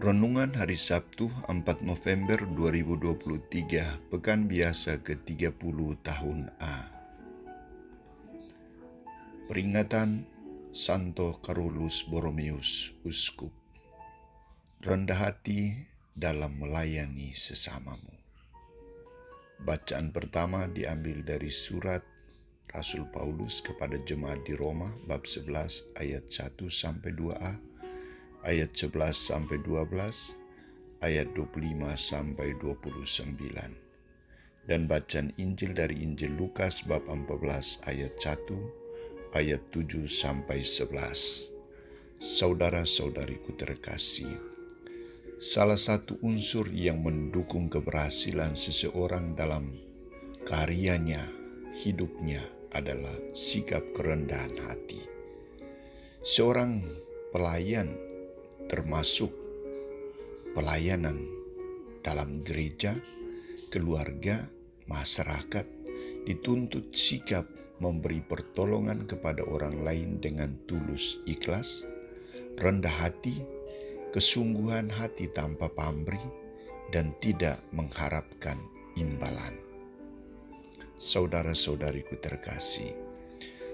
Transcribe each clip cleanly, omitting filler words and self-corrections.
Renungan Hari Sabtu 4 November 2023, Pekan Biasa ke-30 tahun A. Peringatan Santo Carolus Borromeus, Uskup. Rendah hati dalam melayani sesamamu. Bacaan pertama diambil dari surat Rasul Paulus kepada jemaat di Roma bab 11 ayat 1-2a, ayat 11 sampai 12, ayat 25 sampai 29. Dan bacaan Injil dari Injil Lukas bab 14 ayat 1, ayat 7 sampai 11. Saudara-saudariku terkasih, salah satu unsur yang mendukung keberhasilan seseorang dalam karyanya, hidupnya adalah sikap kerendahan hati. Seorang pelayan, termasuk pelayanan dalam gereja, keluarga, masyarakat, dituntut sikap memberi pertolongan kepada orang lain dengan tulus ikhlas, rendah hati, kesungguhan hati tanpa pamrih, dan tidak mengharapkan imbalan. Saudara-saudariku terkasih,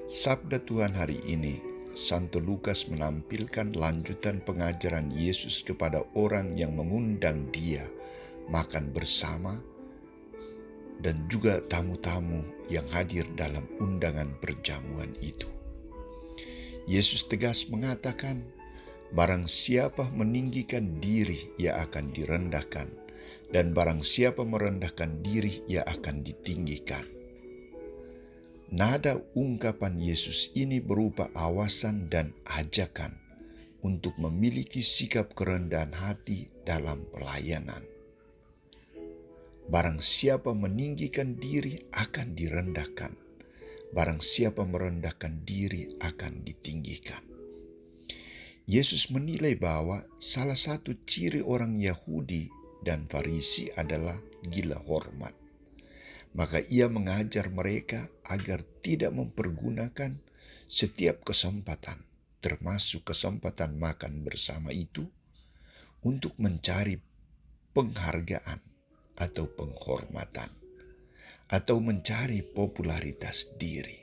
sabda Tuhan hari ini, Santo Lukas menampilkan lanjutan pengajaran Yesus kepada orang yang mengundang dia makan bersama dan juga tamu-tamu yang hadir dalam undangan perjamuan itu. Yesus tegas mengatakan, barang siapa meninggikan diri, ia akan direndahkan, dan barang siapa merendahkan diri, ia akan ditinggikan. Nada ungkapan Yesus ini berupa awasan dan ajakan untuk memiliki sikap kerendahan hati dalam pelayanan. Barang siapa meninggikan diri akan direndahkan, barang siapa merendahkan diri akan ditinggikan. Yesus menilai bahwa salah satu ciri orang Yahudi dan Farisi adalah gila hormat. Maka ia mengajar mereka agar tidak mempergunakan setiap kesempatan, termasuk kesempatan makan bersama itu, untuk mencari penghargaan atau penghormatan, atau mencari popularitas diri,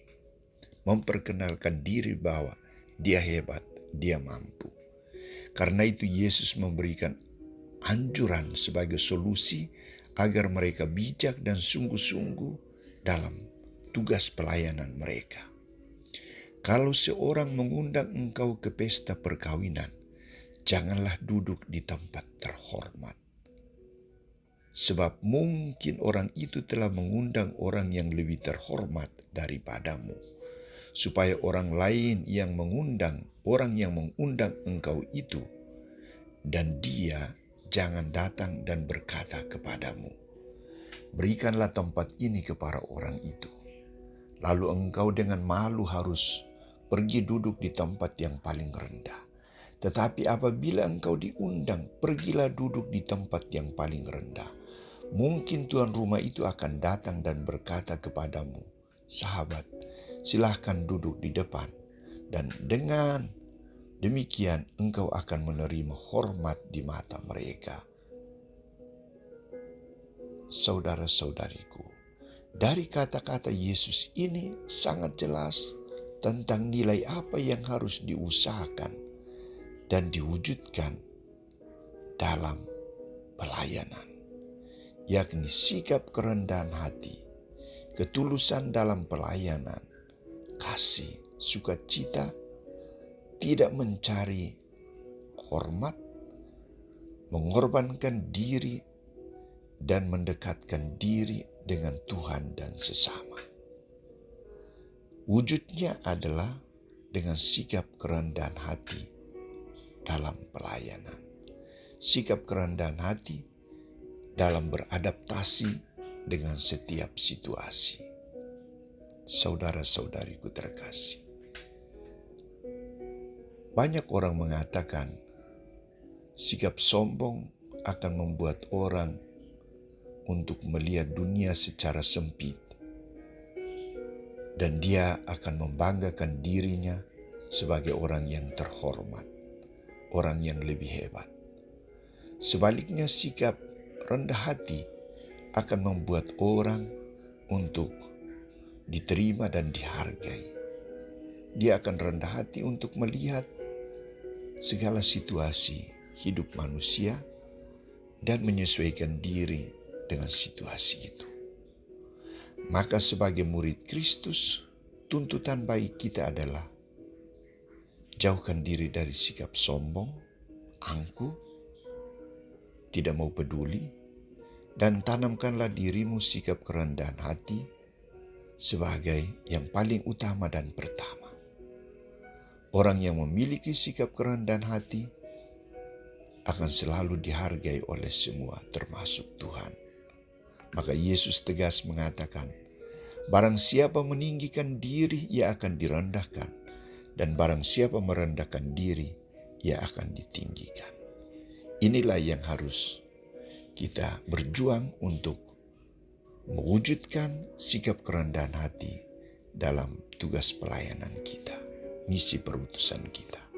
memperkenalkan diri bahwa dia hebat, dia mampu. Karena itu Yesus memberikan anjuran sebagai solusi agar mereka bijak dan sungguh-sungguh dalam tugas pelayanan mereka. Kalau seorang mengundang engkau ke pesta perkawinan, janganlah duduk di tempat terhormat. Sebab mungkin orang itu telah mengundang orang yang lebih terhormat daripadamu, supaya orang lain yang mengundang orang yang mengundang engkau itu, dan dia jangan datang dan berkata kepadamu, berikanlah tempat ini kepada orang itu. Lalu engkau dengan malu harus pergi duduk di tempat yang paling rendah. Tetapi apabila engkau diundang, pergilah duduk di tempat yang paling rendah. Mungkin tuan rumah itu akan datang dan berkata kepadamu, sahabat, silahkan duduk di depan. Dan dengan demikian engkau akan menerima hormat di mata mereka. Saudara-saudariku, dari kata-kata Yesus ini sangat jelas tentang nilai apa yang harus diusahakan dan diwujudkan dalam pelayanan, yakni sikap kerendahan hati, ketulusan dalam pelayanan, kasih, sukacita, tidak mencari hormat, mengorbankan diri, dan mendekatkan diri dengan Tuhan dan sesama. Wujudnya adalah dengan sikap kerendahan hati dalam pelayanan. Sikap kerendahan hati dalam beradaptasi dengan setiap situasi. Saudara-saudariku terkasih, banyak orang mengatakan sikap sombong akan membuat orang untuk melihat dunia secara sempit, dan dia akan membanggakan dirinya sebagai orang yang terhormat, orang yang lebih hebat. Sebaliknya, sikap rendah hati akan membuat orang untuk diterima dan dihargai. Dia akan rendah hati untuk melihat segala situasi hidup manusia dan menyesuaikan diri dengan situasi itu. Maka sebagai murid Kristus, tuntutan bagi kita adalah jauhkan diri dari sikap sombong, angkuh, tidak mau peduli, dan tanamkanlah dirimu sikap kerendahan hati sebagai yang paling utama dan pertama. Orang yang memiliki sikap kerendahan hati akan selalu dihargai oleh semua, termasuk Tuhan. Maka Yesus tegas mengatakan, barang siapa meninggikan diri, ia akan direndahkan. Dan barang siapa merendahkan diri, ia akan ditinggikan. Inilah yang harus kita berjuang untuk mewujudkan sikap kerendahan hati dalam tugas pelayanan kita, misi perutusan kita.